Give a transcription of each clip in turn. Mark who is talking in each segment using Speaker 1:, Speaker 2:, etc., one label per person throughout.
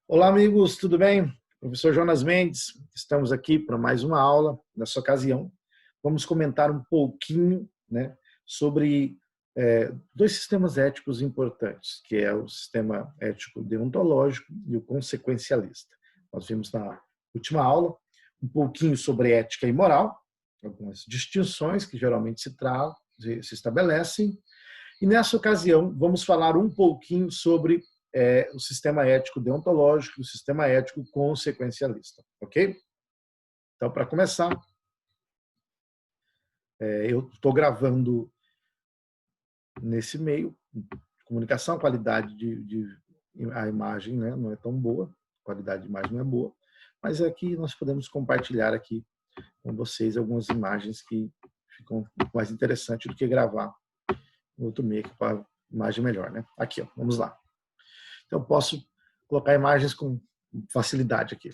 Speaker 1: Olá, amigos, tudo bem? Professor Jonas Mendes, estamos aqui para mais uma aula. Nessa ocasião, vamos comentar um pouquinho, sobre dois sistemas éticos importantes, que é o sistema ético deontológico e o consequencialista. Nós vimos na última aula um pouquinho sobre ética e moral, algumas distinções que geralmente se estabelecem, e nessa ocasião vamos falar um pouquinho sobre o sistema ético deontológico e o sistema ético consequencialista, ok? Então, para começar, eu estou gravando nesse meio de comunicação, a qualidade a imagem, né, não é tão boa, a qualidade de imagem não é boa, mas aqui nós podemos compartilhar aqui com vocês algumas imagens que ficam mais interessantes do que gravar no outro meio, com a imagem melhor, né? Aqui, ó, vamos lá. Então, eu posso colocar imagens com facilidade aqui.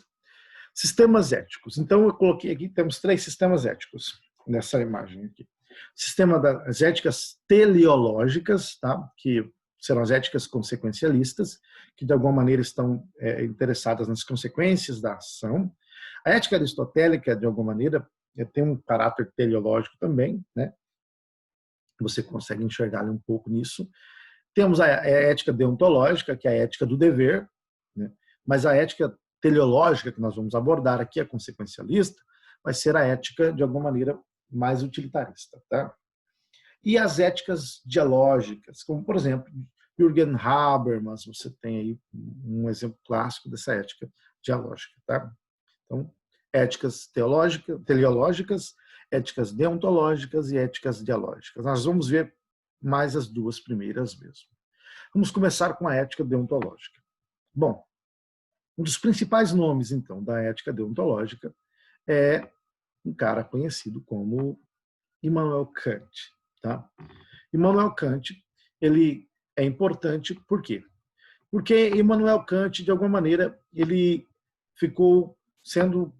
Speaker 1: Sistemas éticos. Então, eu coloquei aqui, temos 3 sistemas éticos nessa imagem aqui. Sistema das éticas teleológicas, tá? Que serão as éticas consequencialistas, que de alguma maneira estão interessadas nas consequências da ação. A ética aristotélica, de alguma maneira, tem um caráter teleológico também, né? Você consegue enxergar um pouco nisso. Temos a ética deontológica, que é a ética do dever, né? Mas a ética teleológica que nós vamos abordar aqui, a consequencialista, vai ser a ética, de alguma maneira, mais utilitarista. Tá? E as éticas dialógicas, como, por exemplo, Jürgen Habermas, você tem aí um exemplo clássico dessa ética dialógica. Tá? Então, éticas teleológicas, éticas deontológicas e éticas dialógicas. Nós vamos ver mais as duas primeiras mesmo. Vamos começar com a ética deontológica. Bom, um dos principais nomes, então, da ética deontológica é um cara conhecido como Immanuel Kant. Tá? Immanuel Kant, ele é importante por quê? Porque Immanuel Kant, de alguma maneira, ele ficou sendo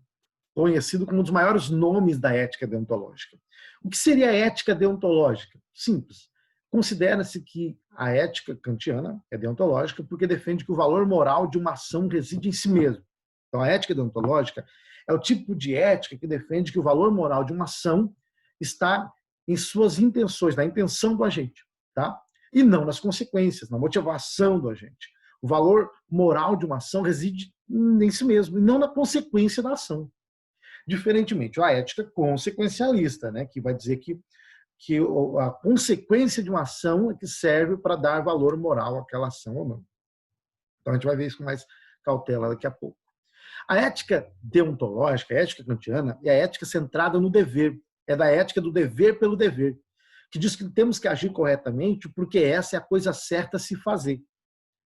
Speaker 1: conhecido como um dos maiores nomes da ética deontológica. O que seria a ética deontológica? Simples. Considera-se que a ética kantiana é deontológica porque defende que o valor moral de uma ação reside em si mesmo. Então, a ética deontológica é o tipo de ética que defende que o valor moral de uma ação está em suas intenções, na intenção do agente, tá? E não nas consequências, na motivação do agente. O valor moral de uma ação reside em si mesmo e não na consequência da ação. Diferentemente, a ética consequencialista, né, que vai dizer que a consequência de uma ação é que serve para dar valor moral àquela ação ou não. Então, a gente vai ver isso com mais cautela daqui a pouco. A ética deontológica, a ética kantiana, é a ética centrada no dever. É da ética do dever pelo dever, que diz que temos que agir corretamente porque essa é a coisa certa a se fazer.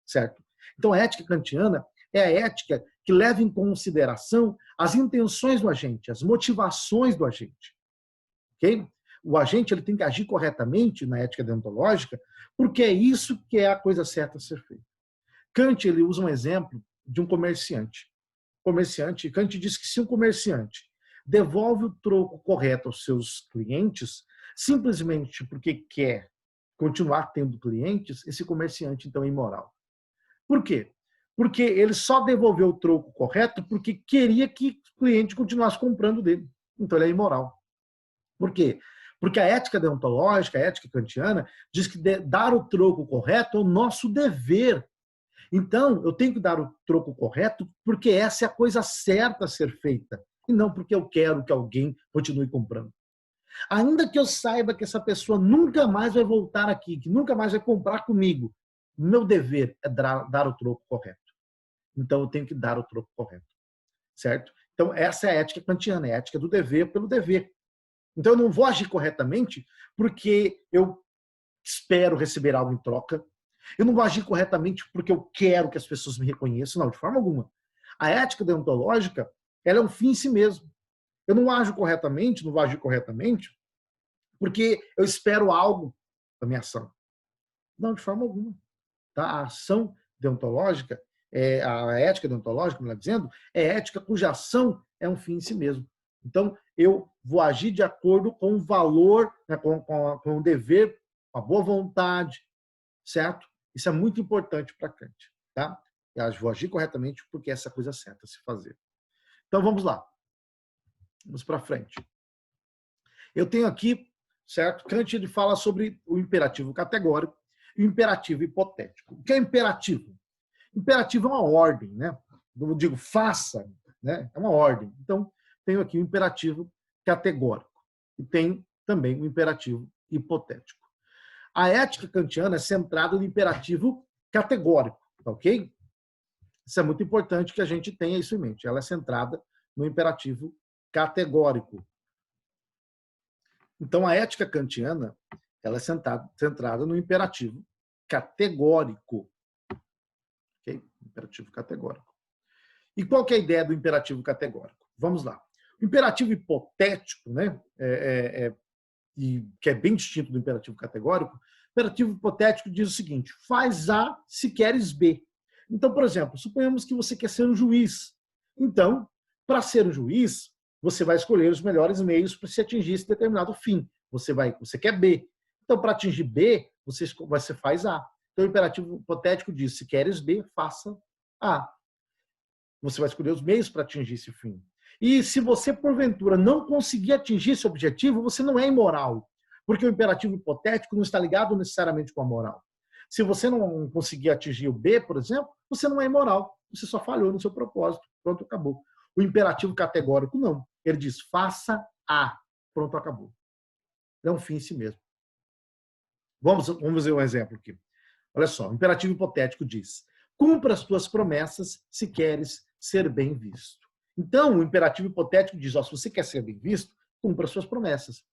Speaker 1: Certo? Então, a ética kantiana é a ética que leva em consideração as intenções do agente, as motivações do agente. Okay? O agente ele tem que agir corretamente na ética deontológica, porque é isso que é a coisa certa a ser feita. Kant ele usa um exemplo de um comerciante. Kant diz que se um comerciante devolve o troco correto aos seus clientes, simplesmente porque quer continuar tendo clientes, esse comerciante então é imoral. Por quê? Porque ele só devolveu o troco correto porque queria que o cliente continuasse comprando dele. Então ele é imoral. Por quê? Porque a ética deontológica, a ética kantiana, diz que dar o troco correto é o nosso dever. Então, eu tenho que dar o troco correto porque essa é a coisa certa a ser feita. E não porque eu quero que alguém continue comprando. Ainda que eu saiba que essa pessoa nunca mais vai voltar aqui, que nunca mais vai comprar comigo, meu dever é dar o troco correto. Então, eu tenho que dar o troco correto. Certo? Então, essa é a ética kantiana, é a ética do dever pelo dever. Então, eu não vou agir corretamente porque eu espero receber algo em troca. Eu não vou agir corretamente porque eu quero que as pessoas me reconheçam. Não, de forma alguma. A ética deontológica, ela é um fim em si mesmo. Eu não ajo corretamente, não vou agir corretamente porque eu espero algo da minha ação. Não, de forma alguma. Tá? A ação deontológica, a ética deontológica, melhor dizendo, é ética cuja ação é um fim em si mesmo. Então, eu vou agir de acordo com o valor, né, com o dever, com a boa vontade, certo? Isso é muito importante para Kant. Tá? vou agir corretamente porque essa é a coisa certa a se fazer. Então, vamos lá. Vamos para frente. Eu tenho aqui, certo? Kant ele fala sobre o imperativo categórico e o imperativo hipotético. O que é imperativo? Imperativo é uma ordem, né? Eu digo faça, né? É uma ordem. Então, tenho aqui o imperativo categórico e tenho também o imperativo hipotético. A ética kantiana é centrada no imperativo categórico, tá ok? Isso é muito importante que a gente tenha isso em mente. Ela é centrada no imperativo categórico. Então, a ética kantiana ela é centrada no imperativo categórico. Okay? Imperativo categórico. E qual que é a ideia do imperativo categórico? Vamos lá. O imperativo hipotético, né, que é bem distinto do imperativo categórico, o imperativo hipotético diz o seguinte: faz A se queres B. Então, por exemplo, suponhamos que você quer ser um juiz. Então, para ser um juiz, você vai escolher os melhores meios para se atingir esse determinado fim. Você quer B. Então, para atingir B, você faz A. Então, o imperativo hipotético diz: se queres B, faça A. Você vai escolher os meios para atingir esse fim. E se você, porventura, não conseguir atingir esse objetivo, você não é imoral. Porque o imperativo hipotético não está ligado necessariamente com a moral. Se você não conseguir atingir o B, por exemplo, você não é imoral. Você só falhou no seu propósito. Pronto, acabou. O imperativo categórico, não. Ele diz, faça A. Pronto, acabou. É um fim em si mesmo. Vamos ver um exemplo aqui. Olha só, o imperativo hipotético diz, cumpra as tuas promessas se queres ser bem visto. Então, o imperativo hipotético diz, ó, se você quer ser bem visto, cumpra as suas promessas.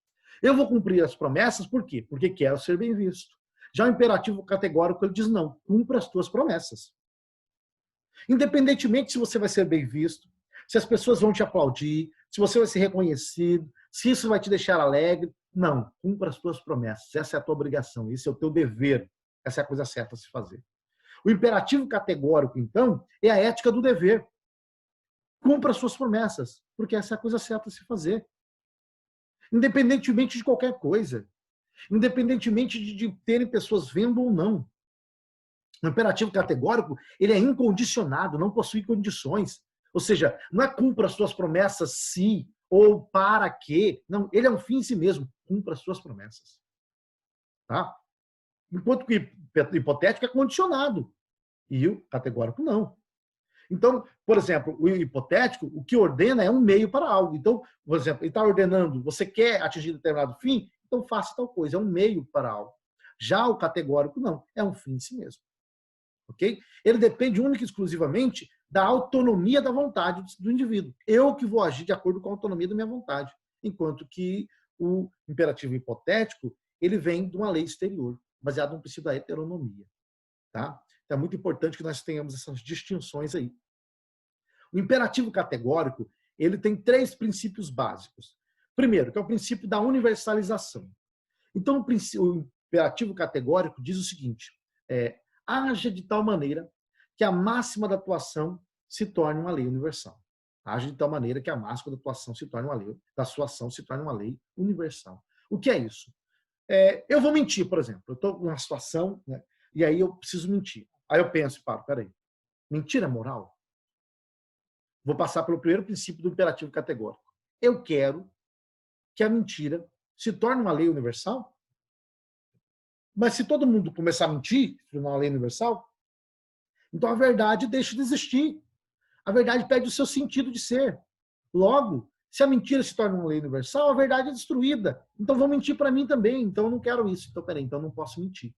Speaker 1: Eu vou cumprir as promessas por quê? Porque quero ser bem visto. Já o imperativo categórico, ele diz, não, cumpra as tuas promessas. Independentemente se você vai ser bem visto, se as pessoas vão te aplaudir, se você vai ser reconhecido, se isso vai te deixar alegre, não, cumpra as tuas promessas. Essa é a tua obrigação, esse é o teu dever. Essa é a coisa certa a se fazer. O imperativo categórico, então, é a ética do dever. Cumpra as suas promessas, porque essa é a coisa certa a se fazer. Independentemente de qualquer coisa. Independentemente de terem pessoas vendo ou não. O imperativo categórico, ele é incondicionado, não possui condições. Ou seja, não é cumpra as suas promessas se ou para que. Não, ele é um fim em si mesmo. Cumpra as suas promessas. Tá? Enquanto que o hipotético é condicionado. E o categórico não. Então, por exemplo, o hipotético, o que ordena é um meio para algo. Então, por exemplo, ele está ordenando, você quer atingir determinado fim, então faça tal coisa, é um meio para algo. Já o categórico não, é um fim em si mesmo. Ok? Ele depende única e exclusivamente da autonomia da vontade do indivíduo. Eu que vou agir de acordo com a autonomia da minha vontade. Enquanto que o imperativo hipotético, ele vem de uma lei exterior, baseado no princípio da heteronomia. Tá? Então é muito importante que nós tenhamos essas distinções aí. O imperativo categórico, ele tem 3 princípios básicos. Primeiro, que é o princípio da universalização. Então, o imperativo categórico diz o seguinte, haja de tal maneira que a máxima da atuação se torne uma lei universal. Haja de tal maneira que a máxima da atuação se torne uma lei, da sua ação se torne uma lei universal. O que é isso? Eu vou mentir, por exemplo. Eu estou numa situação, né, e aí eu preciso mentir. Aí eu penso, peraí, mentira é moral? Vou passar pelo primeiro princípio do imperativo categórico. Eu quero que a mentira se torne uma lei universal? Mas se todo mundo começar a mentir, se tornar uma lei universal, então a verdade deixa de existir. A verdade perde o seu sentido de ser. Logo, se a mentira se torna uma lei universal, a verdade é destruída. Então vão mentir para mim também. Então eu não quero isso. Então, peraí, então eu não posso mentir.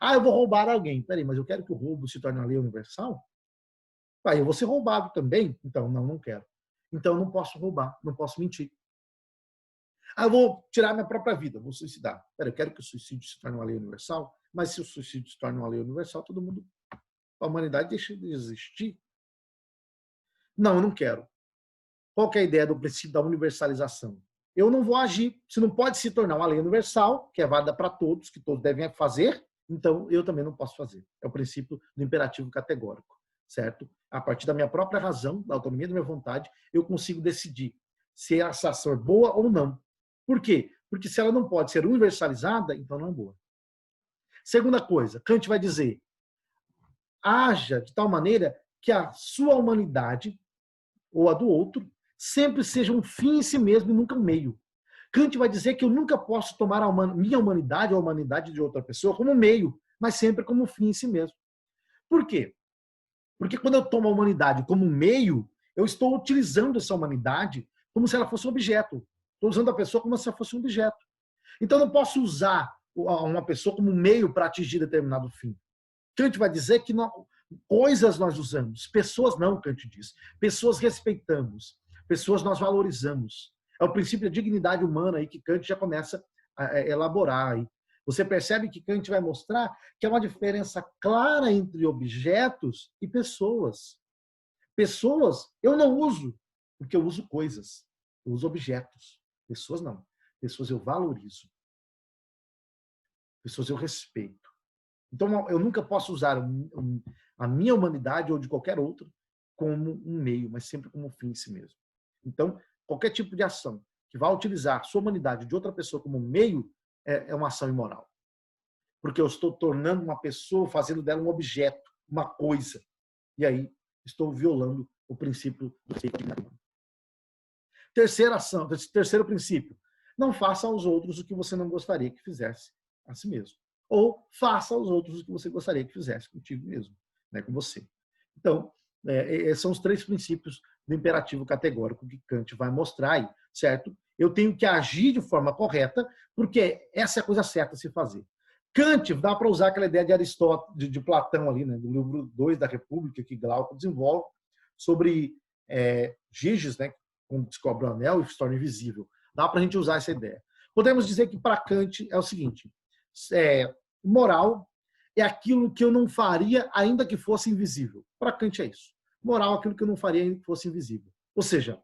Speaker 1: Eu vou roubar alguém. Peraí, mas eu quero que o roubo se torne uma lei universal? Eu vou ser roubado também? Então, não quero. Então, eu não posso roubar, não posso mentir. Eu vou tirar minha própria vida, vou suicidar. Eu quero que o suicídio se torne uma lei universal, mas se o suicídio se torne uma lei universal, todo mundo, a humanidade deixa de existir. Não, eu não quero. Qual que é a ideia do princípio da universalização? Eu não vou agir. Se não pode se tornar uma lei universal, que é válida para todos, que todos devem fazer, então eu também não posso fazer. É o princípio do imperativo categórico. Certo? A partir da minha própria razão, da autonomia da minha vontade, eu consigo decidir se essa ação é boa ou não. Por quê? Porque se ela não pode ser universalizada, então não é boa. Segunda coisa, Kant vai dizer, haja de tal maneira que a sua humanidade, ou a do outro, sempre seja um fim em si mesmo e nunca um meio. Kant vai dizer que eu nunca posso tomar a minha humanidade ou a humanidade de outra pessoa como meio, mas sempre como fim em si mesmo. Por quê? Porque quando eu tomo a humanidade como meio, eu estou utilizando essa humanidade como se ela fosse um objeto. Estou usando a pessoa como se ela fosse um objeto. Então, eu não posso usar uma pessoa como meio para atingir determinado fim. Kant vai dizer que coisas nós usamos, pessoas não, Kant diz. Pessoas respeitamos, pessoas nós valorizamos. É o princípio da dignidade humana aí que Kant já começa a elaborar. Aí. Você percebe que Kant vai mostrar que há uma diferença clara entre objetos e pessoas. Pessoas eu não uso, porque eu uso coisas. Eu uso objetos. Pessoas não. Pessoas eu valorizo. Pessoas eu respeito. Então, eu nunca posso usar a minha humanidade ou de qualquer outro como um meio, mas sempre como um fim em si mesmo. Então, qualquer tipo de ação que vá utilizar a sua humanidade de outra pessoa como meio é uma ação imoral. Porque eu estou tornando uma pessoa, fazendo dela um objeto, uma coisa. E aí, estou violando o princípio do respeito à dignidade humana. Terceira ação, terceiro princípio. Não faça aos outros o que você não gostaria que fizesse a si mesmo. Ou faça aos outros o que você gostaria que fizesse contigo mesmo, né, com você. Então, esses são os três princípios do imperativo categórico que Kant vai mostrar aí, certo? Eu tenho que agir de forma correta, porque essa é a coisa certa a se fazer. Kant, dá para usar aquela ideia de Aristóteles, de Platão ali, né, do livro 2 da República, que Glauco desenvolve, sobre Giges, né, quando descobre o anel e se torna invisível. Dá para a gente usar essa ideia. Podemos dizer que para Kant é o seguinte, moral é aquilo que eu não faria ainda que fosse invisível. Para Kant é isso. Moral é aquilo que eu não faria ainda que fosse invisível. Ou seja,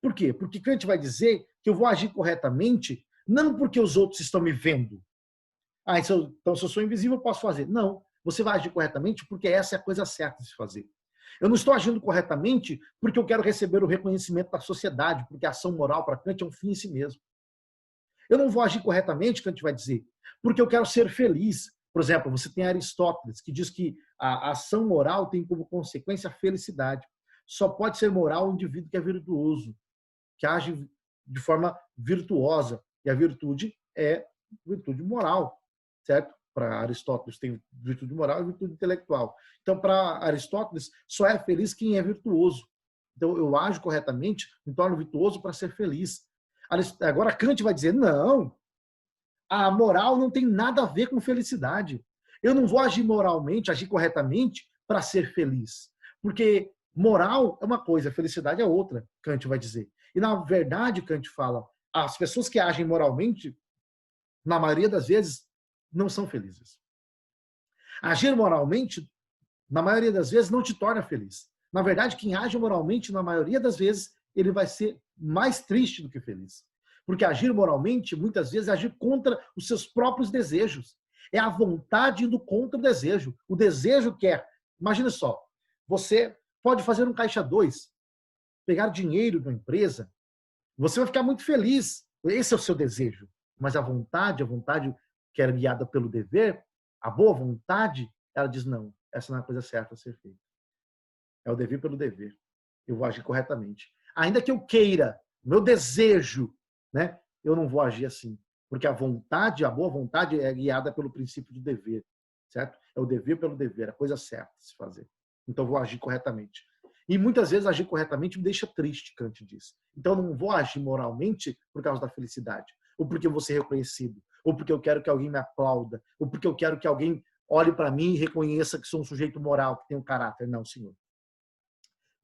Speaker 1: por quê? Porque Kant vai dizer que eu vou agir corretamente não porque os outros estão me vendo. Então, se eu sou invisível, eu posso fazer. Não, você vai agir corretamente porque essa é a coisa certa de se fazer. Eu não estou agindo corretamente porque eu quero receber o reconhecimento da sociedade, porque a ação moral para Kant é um fim em si mesmo. Eu não vou agir corretamente, Kant vai dizer, porque eu quero ser feliz. Por exemplo, você tem Aristóteles, que diz que a ação moral tem como consequência a felicidade. Só pode ser moral o indivíduo que é virtuoso, que age de forma virtuosa. E a virtude é virtude moral, certo? Para Aristóteles tem virtude moral e virtude intelectual. Então, para Aristóteles, só é feliz quem é virtuoso. Então, eu ajo corretamente, me torno virtuoso para ser feliz. Agora, Kant vai dizer, não, a moral não tem nada a ver com felicidade. Eu não vou agir moralmente, agir corretamente para ser feliz. Porque moral é uma coisa, felicidade é outra, Kant vai dizer. E, na verdade, Kant fala, as pessoas que agem moralmente, na maioria das vezes, não são felizes. Agir moralmente, na maioria das vezes, não te torna feliz. Na verdade, quem age moralmente, na maioria das vezes, ele vai ser mais triste do que feliz. Porque agir moralmente, muitas vezes, é agir contra os seus próprios desejos. É a vontade indo contra o desejo. O desejo quer. Imagina só, você pode fazer um caixa 2, pegar dinheiro de uma empresa, você vai ficar muito feliz. Esse é o seu desejo. Mas a vontade que era guiada pelo dever, a boa vontade, ela diz, não, essa não é a coisa certa a ser feita. É o dever pelo dever. Eu vou agir corretamente. Ainda que eu queira, meu desejo, né, eu não vou agir assim. Porque a vontade, a boa vontade é guiada pelo princípio do dever, certo? É o dever pelo dever, a coisa certa de se fazer. Então eu vou agir corretamente. E muitas vezes agir corretamente me deixa triste, Kant diz. Então eu não vou agir moralmente por causa da felicidade, ou porque eu vou ser reconhecido, ou porque eu quero que alguém me aplauda, ou porque eu quero que alguém olhe para mim e reconheça que sou um sujeito moral, que tem um caráter. Não, senhor.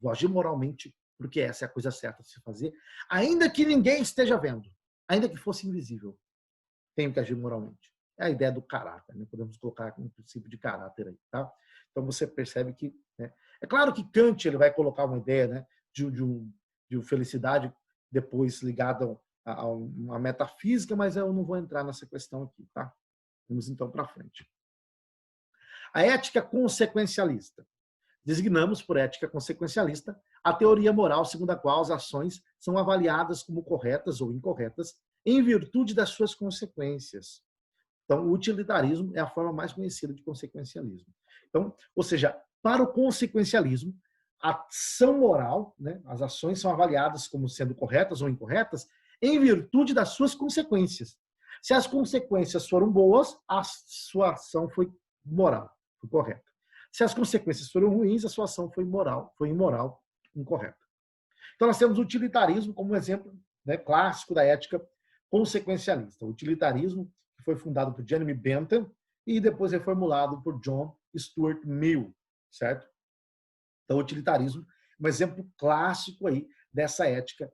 Speaker 1: Vou agir moralmente porque essa é a coisa certa de se fazer, ainda que ninguém esteja vendo, ainda que fosse invisível. Tenho que agir moralmente. É a ideia do caráter, né? Podemos colocar um princípio de caráter aí, tá? Então você percebe que, né? É claro que Kant ele vai colocar uma ideia, né, de felicidade depois ligada a uma metafísica, mas eu não vou entrar nessa questão aqui, tá? Vamos então para frente. A ética consequencialista. Designamos por ética consequencialista a teoria moral segundo a qual as ações são avaliadas como corretas ou incorretas em virtude das suas consequências. Então, o utilitarismo é a forma mais conhecida de consequencialismo. Então, ou seja, para o consequencialismo, a ação moral, né, as ações são avaliadas como sendo corretas ou incorretas em virtude das suas consequências. Se as consequências foram boas, a sua ação foi moral, foi correta. Se as consequências foram ruins, a sua ação foi imoral, incorreta. Então, nós temos o utilitarismo como um exemplo, né, clássico da ética consequencialista. O utilitarismo que foi fundado por Jeremy Bentham e depois reformulado por John Stuart Mill, certo? Então, o utilitarismo é um exemplo clássico aí dessa ética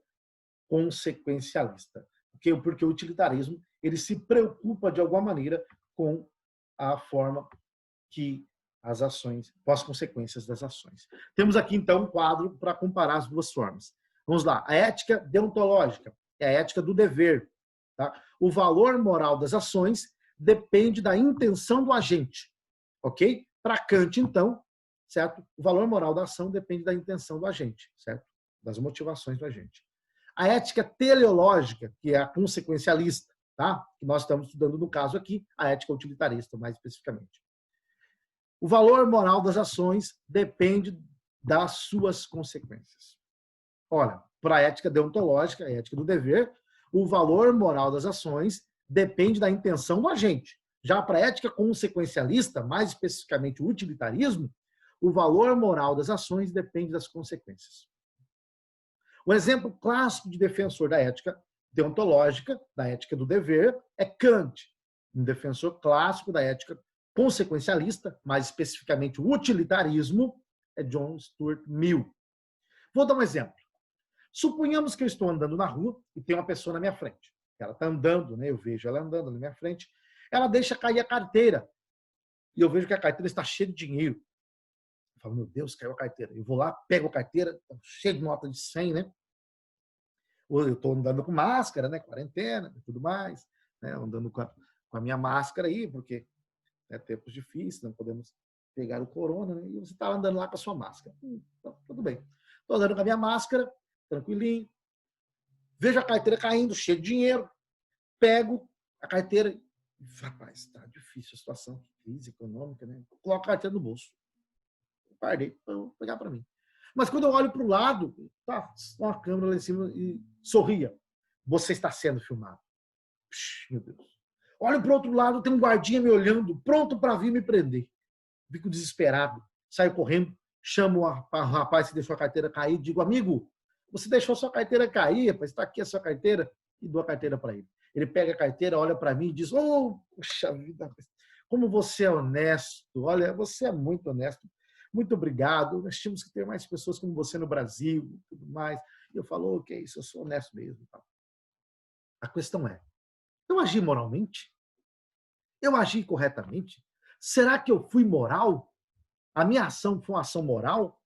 Speaker 1: consequencialista. Porque o utilitarismo ele se preocupa, de alguma maneira, com a forma que as ações, com as consequências das ações. Temos aqui, então, um quadro para comparar as duas formas. Vamos lá. A ética deontológica é a ética do dever. Tá? O valor moral das ações depende da intenção do agente. Ok? Para Kant, então, certo? O valor moral da ação depende da intenção do agente, certo? Das motivações do agente. A ética teleológica, que é a consequencialista, tá? Que nós estamos estudando no caso aqui, a ética utilitarista, mais especificamente. O valor moral das ações depende das suas consequências. Olha, para a ética deontológica, a ética do dever, o valor moral das ações depende da intenção do agente. Já para a ética consequencialista, mais especificamente o utilitarismo, o valor moral das ações depende das consequências. O exemplo clássico de defensor da ética deontológica, da ética do dever, é Kant, um defensor clássico da ética consequencialista, mais especificamente o utilitarismo, é John Stuart Mill. Vou dar um exemplo. Suponhamos que eu estou andando na rua e tem uma pessoa na minha frente. Ela está andando, né? Eu vejo ela andando na minha frente. Ela deixa cair a carteira. E eu vejo que a carteira está cheia de dinheiro. Eu falo, meu Deus, caiu a carteira. Eu vou lá, pego a carteira, cheia de nota de 100, né? Eu estou andando com máscara, né? Quarentena e tudo mais. Né? Andando com a minha máscara aí, porque é tempos difíceis, não podemos pegar o corona, né? E você está andando lá com a sua máscara. Então, tudo bem. Estou andando com a minha máscara, tranquilinho. Vejo a carteira caindo, cheio de dinheiro. Pego a carteira. Rapaz, está difícil a situação, crise econômica, né? Coloco a carteira no bolso. Guardei para pegar para mim. Mas quando eu olho para o lado, tá uma câmera lá em cima e sorria. Você está sendo filmado. Puxa, meu Deus. Olho para o outro lado, tem um guardinha me olhando, pronto para vir me prender. Fico desesperado, saio correndo, chamo o rapaz que deixou a carteira cair, digo, amigo, você deixou a sua carteira cair, rapaz, está aqui a sua carteira, e dou a carteira para ele. Ele pega a carteira, olha para mim e diz, oh, puxa vida, como você é honesto, olha, você é muito honesto, muito obrigado, nós tínhamos que ter mais pessoas como você no Brasil, e tudo mais. E eu falo, ok, isso, eu sou honesto mesmo. A questão é, eu agi moralmente? Eu agi corretamente? Será que eu fui moral? A minha ação foi uma ação moral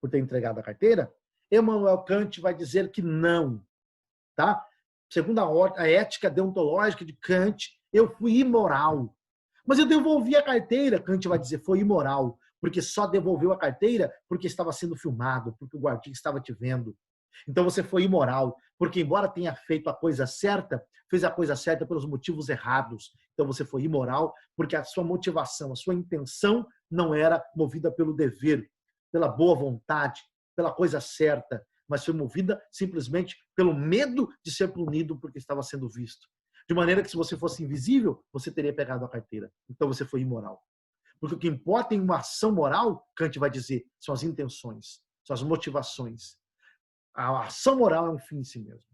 Speaker 1: por ter entregado a carteira? Immanuel Kant vai dizer que não. Tá? Segundo a ética deontológica de Kant, eu fui imoral. Mas eu devolvi a carteira, Kant vai dizer, foi imoral, porque só devolveu a carteira porque estava sendo filmado, porque o guardinha estava te vendo. Então você foi imoral, porque embora tenha feito a coisa certa, fez a coisa certa pelos motivos errados. Então você foi imoral, porque a sua motivação, a sua intenção não era movida pelo dever, pela boa vontade, pela coisa certa, mas foi movida simplesmente pelo medo de ser punido porque estava sendo visto. De maneira que se você fosse invisível, você teria pegado a carteira. Então você foi imoral. Porque o que importa em uma ação moral, Kant vai dizer, são as intenções, são as motivações. A ação moral é um fim em si mesmo.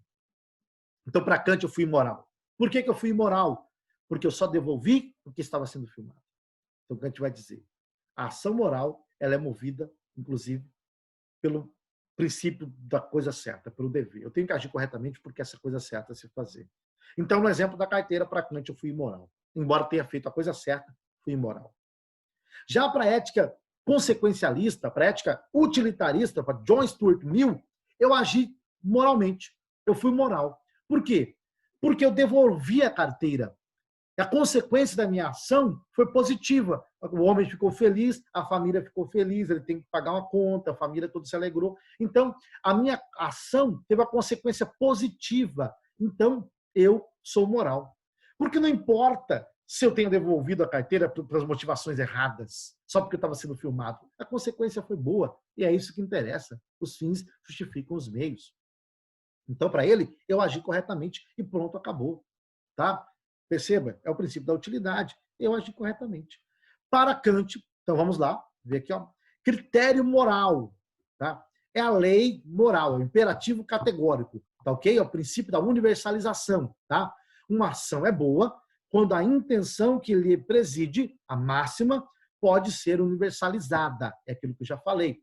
Speaker 1: Então, para Kant, eu fui imoral. Por que eu fui imoral? Porque eu só devolvi porque estava sendo filmado. Então, Kant vai dizer, a ação moral ela é movida, inclusive, pelo princípio da coisa certa, pelo dever. Eu tenho que agir corretamente porque essa coisa certa se fazer. Então, no exemplo da carteira, para Kant, eu fui imoral. Embora tenha feito a coisa certa, fui imoral. Já para a ética consequencialista, para a ética utilitarista, para John Stuart Mill, eu agi moralmente. Eu fui moral. Por quê? Porque eu devolvi a carteira. A consequência da minha ação foi positiva. O homem ficou feliz, a família ficou feliz, ele tem que pagar uma conta, a família toda se alegrou. Então, a minha ação teve a consequência positiva. Então, eu sou moral. Porque não importa se eu tenho devolvido a carteira para as motivações erradas, só porque eu estava sendo filmado. A consequência foi boa, e é isso que interessa. Os fins justificam os meios. Então, para ele, eu agi corretamente e pronto, acabou. Tá? Perceba, é o princípio da utilidade. Eu agi corretamente. Para Kant, então vamos lá, ver aqui, ó, critério moral. Tá? É a lei moral, é o imperativo categórico. Tá ok? É o princípio da universalização. Tá? Uma ação é boa quando a intenção que lhe preside, a máxima, pode ser universalizada. É aquilo que eu já falei.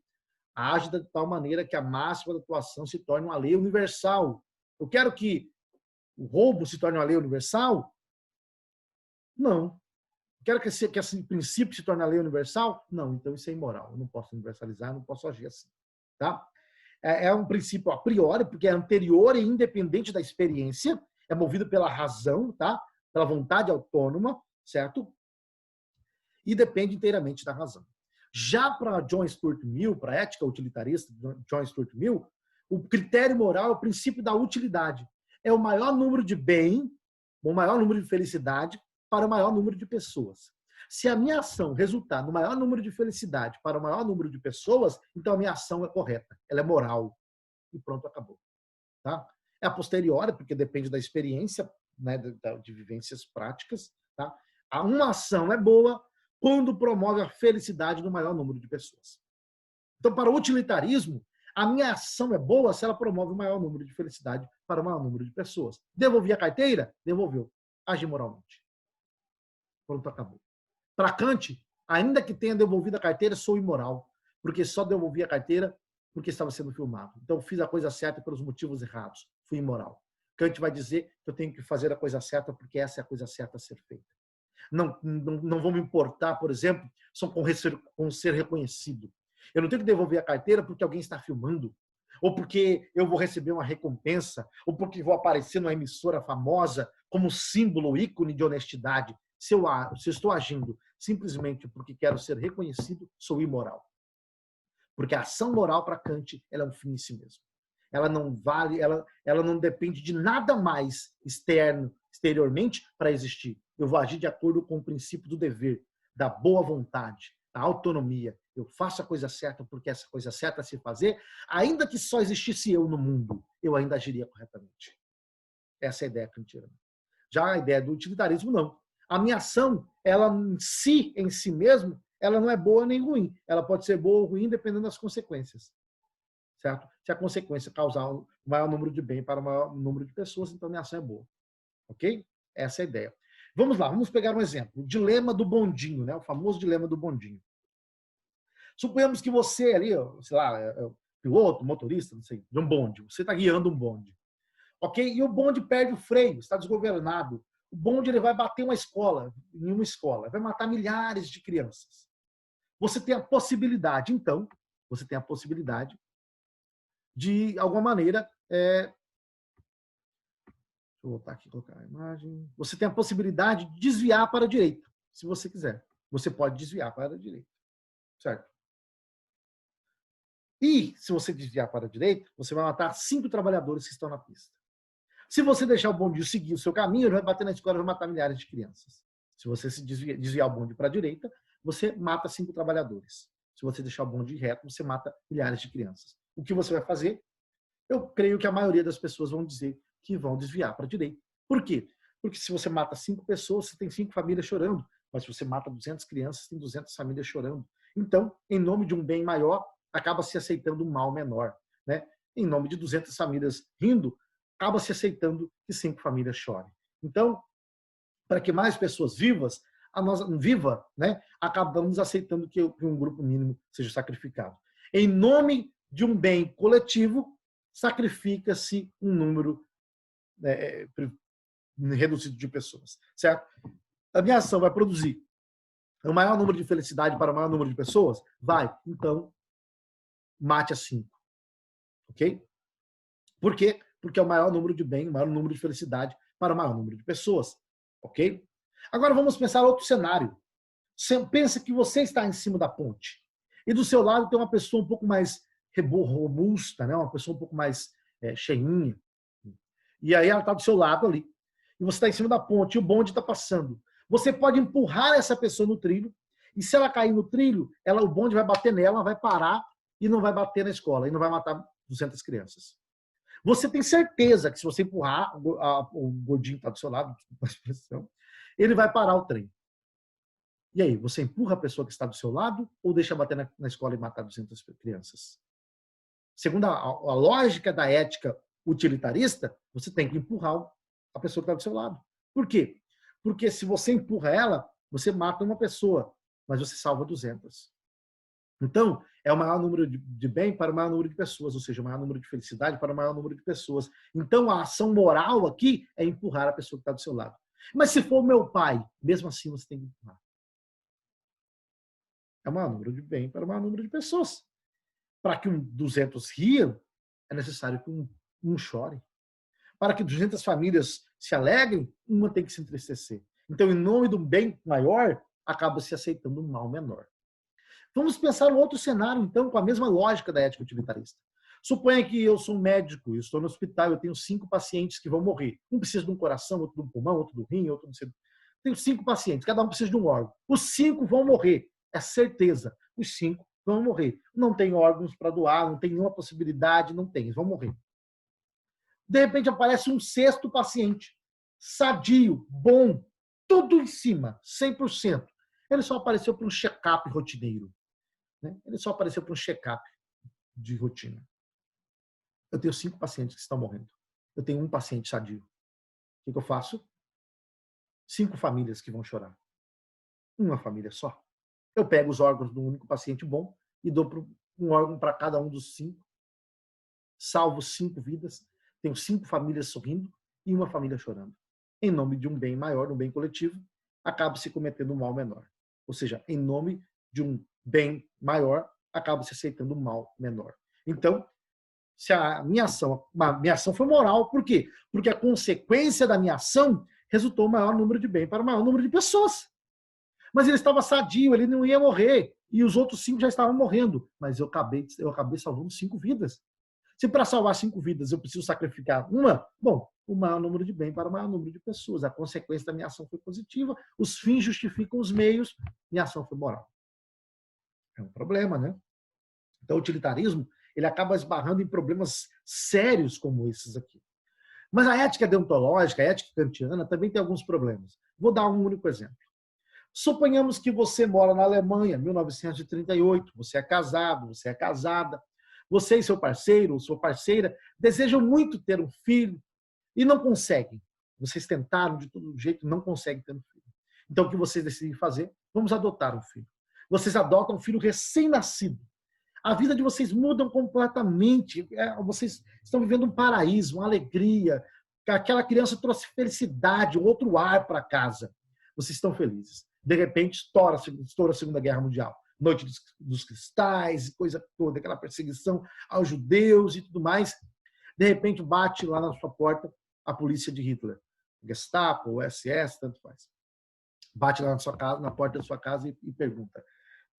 Speaker 1: Age de tal maneira que a máxima da tua ação se torne uma lei universal. Eu quero que o roubo se torne uma lei universal? Não. Quero que esse princípio se torne a lei universal? Não. Então isso é imoral. Eu não posso universalizar, não posso agir assim. Tá? É um princípio a priori, porque é anterior e independente da experiência, é movido pela razão, tá? Pela vontade autônoma, certo? E depende inteiramente da razão. Já para John Stuart Mill, para a ética utilitarista de John Stuart Mill, o critério moral é o princípio da utilidade. É o maior número de bem, o maior número de felicidade para o maior número de pessoas. Se a minha ação resultar no maior número de felicidade para o maior número de pessoas, então a minha ação é correta, ela é moral. E pronto, acabou. Tá? É a posteriori, porque depende da experiência, né, de vivências práticas. Tá? Uma ação é boa quando promove a felicidade do maior número de pessoas. Então, para o utilitarismo, a minha ação é boa se ela promove o maior número de felicidade para o maior número de pessoas. Devolvi a carteira? Devolveu. Agi moralmente. Pronto, acabou. Para Kant, ainda que tenha devolvido a carteira, sou imoral, porque só devolvi a carteira porque estava sendo filmado. Então, fiz a coisa certa pelos motivos errados. Fui imoral. Kant vai dizer que eu tenho que fazer a coisa certa porque essa é a coisa certa a ser feita. Não vou me importar, por exemplo, só com ser reconhecido. Eu não tenho que devolver a carteira porque alguém está filmando, ou porque eu vou receber uma recompensa, ou porque vou aparecer numa emissora famosa como símbolo ou ícone de honestidade. Se eu estou agindo simplesmente porque quero ser reconhecido, sou imoral. Porque a ação moral para Kant, ela é um fim em si mesmo. Ela não vale, ela não depende de nada mais exteriormente para existir. Eu vou agir de acordo com o princípio do dever, da boa vontade, da autonomia. Eu faço a coisa certa porque essa coisa certa a se fazer, ainda que só existisse eu no mundo, eu ainda agiria corretamente. Essa é a ideia kantiana. Já a ideia do utilitarismo, não. A minha ação, ela em si mesmo, ela não é boa nem ruim. Ela pode ser boa ou ruim dependendo das consequências. Certo? Se a consequência causar o maior número de bem para o maior número de pessoas, então a minha ação é boa. Ok? Essa é a ideia. Vamos lá, vamos pegar um exemplo. O dilema do bondinho, né? O famoso dilema do bondinho. Suponhamos que você ali, sei lá, é piloto, motorista, não sei, de um bonde. Você está guiando um bonde. Ok? E o bonde perde o freio, está desgovernado. O bonde ele vai bater em uma escola, vai matar milhares de crianças. Você tem a possibilidade, então, de alguma maneira, deixa eu voltar aqui e colocar a imagem. Você tem a possibilidade de desviar para a direita, se você quiser. Você pode desviar para a direita, certo? E, se você desviar para a direita, você vai matar 5 trabalhadores que estão na pista. Se você deixar o bonde seguir o seu caminho, ele vai bater na escola e vai matar milhares de crianças. Se você se desviar o bonde para a direita, você mata 5 trabalhadores. Se você deixar o bonde reto, você mata milhares de crianças. O que você vai fazer? Eu creio que a maioria das pessoas vão dizer que vão desviar para a direita. Por quê? Porque se você mata 5 pessoas, você tem 5 famílias chorando. Mas se você mata 200 crianças, tem 200 famílias chorando. Então, em nome de um bem maior, acaba se aceitando um mal menor. Né? Em nome de 200 famílias rindo, acaba se aceitando que 5 famílias chorem. Então, para que mais pessoas vivas, né, acabamos aceitando que um grupo mínimo seja sacrificado. Em nome de um bem coletivo, sacrifica-se um número reduzido de pessoas, certo? A minha ação vai produzir o maior número de felicidade para o maior número de pessoas? Vai. Então, mate a 5. Ok? Por quê? Porque é o maior número de bem, o maior número de felicidade para o maior número de pessoas. Ok? Agora vamos pensar outro cenário. Você pensa que você está em cima da ponte e do seu lado tem uma pessoa um pouco mais robusta, né? Uma pessoa um pouco mais cheinha. E aí ela está do seu lado ali. E você está em cima da ponte e o bonde está passando. Você pode empurrar essa pessoa no trilho, e se ela cair no trilho, o bonde vai bater nela, vai parar e não vai bater na escola, e não vai matar 200 crianças. Você tem certeza que se você empurrar, o gordinho está do seu lado, desculpa a expressão, ele vai parar o trem. E aí, você empurra a pessoa que está do seu lado ou deixa bater na escola e matar 200 crianças? Segundo a lógica da ética utilitarista, você tem que empurrar a pessoa que está do seu lado. Por quê? Porque se você empurra ela, você mata uma pessoa, mas você salva 200. Então, é o maior número de bem para o maior número de pessoas, ou seja, o maior número de felicidade para o maior número de pessoas. Então, a ação moral aqui é empurrar a pessoa que está do seu lado. Mas se for o meu pai, mesmo assim você tem que empurrar. É o maior número de bem para o maior número de pessoas. Para que 200 riam, é necessário que um chore. Para que 200 famílias se alegrem, uma tem que se entristecer. Então, em nome do bem maior, acaba se aceitando um mal menor. Vamos pensar um outro cenário, então, com a mesma lógica da ética utilitarista. Suponha que eu sou um médico, eu estou no hospital, eu tenho 5 pacientes que vão morrer. Um precisa de um coração, outro do pulmão, outro do rim, outro do... Tenho 5 pacientes, cada um precisa de um órgão. Os 5 vão morrer, é certeza. Os 5 vão morrer. Não tem órgãos para doar, não tem nenhuma possibilidade, não tem, eles vão morrer. De repente aparece um 6º paciente, sadio, bom, tudo em cima, 100%. Ele só apareceu para um check-up rotineiro. Ele só apareceu para um check-up de rotina. Eu tenho 5 pacientes que estão morrendo. Eu tenho um paciente sadio. O que eu faço? 5 famílias que vão chorar. Uma família só. Eu pego os órgãos do único paciente bom e dou um órgão para cada um dos 5. Salvo 5 vidas. Tenho 5 famílias sorrindo e uma família chorando. Em nome de um bem maior, um bem coletivo, acaba se cometendo um mal menor. Ou seja, em nome de um bem maior, acaba se aceitando um mal menor. Então, se a minha ação foi moral, por quê? Porque a consequência da minha ação resultou maior número de bem para o maior número de pessoas. Mas ele estava sadio, ele não ia morrer, e os outros 5 já estavam morrendo. Mas eu acabei salvando 5 vidas. Se para salvar 5 vidas eu preciso sacrificar uma, bom, o maior número de bem para o maior número de pessoas. A consequência da minha ação foi positiva, os fins justificam os meios, minha ação foi moral. É um problema, né? Então, o utilitarismo, ele acaba esbarrando em problemas sérios como esses aqui. Mas a ética deontológica, a ética kantiana, também tem alguns problemas. Vou dar um único exemplo. Suponhamos que você mora na Alemanha, 1938, você é casado, você é casada, você e seu parceiro ou sua parceira desejam muito ter um filho e não conseguem. Vocês tentaram de todo jeito, não conseguem ter um filho. Então, o que vocês decidem fazer? Vamos adotar um filho. Vocês adotam um filho recém-nascido. A vida de vocês muda completamente. Vocês estão vivendo um paraíso, uma alegria. Aquela criança trouxe felicidade, outro ar para casa. Vocês estão felizes. De repente, estoura a Segunda Guerra Mundial. Noite dos Cristais, coisa toda, aquela perseguição aos judeus e tudo mais. De repente, bate lá na sua porta a polícia de Hitler. Gestapo, o SS, tanto faz. Bate lá na sua casa, na porta da sua casa e pergunta: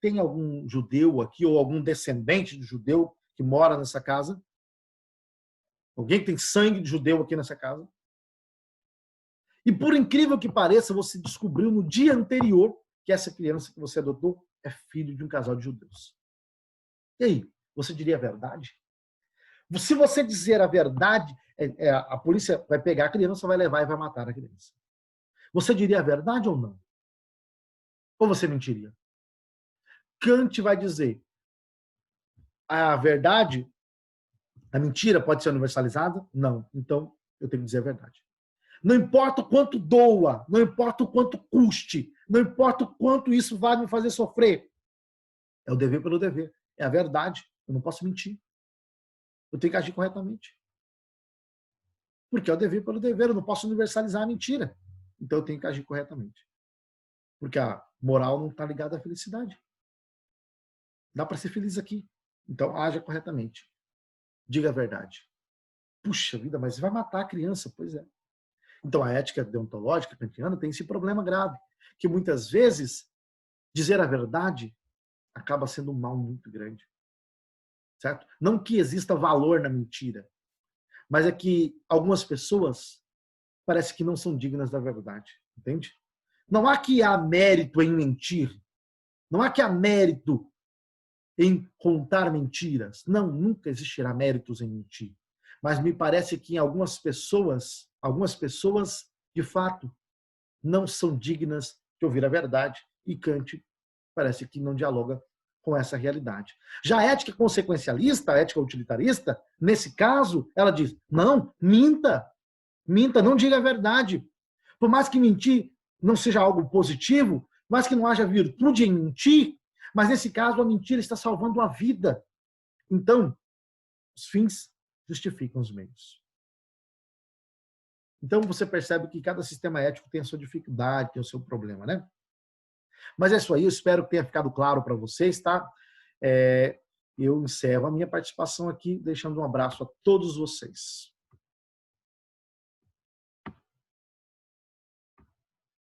Speaker 1: tem algum judeu aqui ou algum descendente de judeu que mora nessa casa? Alguém que tem sangue de judeu aqui nessa casa? E por incrível que pareça, você descobriu no dia anterior que essa criança que você adotou é filho de um casal de judeus. E aí, você diria a verdade? Se você dizer a verdade, a polícia vai pegar a criança, vai levar e vai matar a criança. Você diria a verdade ou não? Ou você mentiria? Kant vai dizer: a verdade, a mentira pode ser universalizada? Não. Então, eu tenho que dizer a verdade. Não importa o quanto doa, não importa o quanto custe, não importa o quanto isso vai me fazer sofrer. É o dever pelo dever. É a verdade. Eu não posso mentir. Eu tenho que agir corretamente. Porque é o dever pelo dever. Eu não posso universalizar a mentira. Então eu tenho que agir corretamente. Porque a moral não está ligada à felicidade. Dá para ser feliz aqui. Então haja corretamente. Diga a verdade. Puxa vida, mas vai matar a criança. Pois é. Então a ética deontológica kantiana tem esse problema grave. Que muitas vezes dizer a verdade acaba sendo um mal muito grande. Certo? Não que exista valor na mentira, mas é que algumas pessoas parece que não são dignas da verdade, entende? Não há que há mérito em mentir. Não há que há mérito em contar mentiras. Não, nunca existirá méritos em mentir. Mas me parece que em algumas pessoas, de fato, não são dignas de ouvir a verdade. E Kant parece que não dialoga com essa realidade. Já a ética consequencialista, a ética utilitarista, nesse caso, ela diz, não, minta, não diga a verdade. Por mais que mentir não seja algo positivo, por mais que não haja virtude em mentir, mas nesse caso a mentira está salvando a vida. Então, os fins justificam os meios. Então você percebe que cada sistema ético tem a sua dificuldade, tem o seu problema, né? Mas é isso aí, eu espero que tenha ficado claro para vocês, tá? Eu encerro a minha participação aqui, deixando um abraço a todos vocês.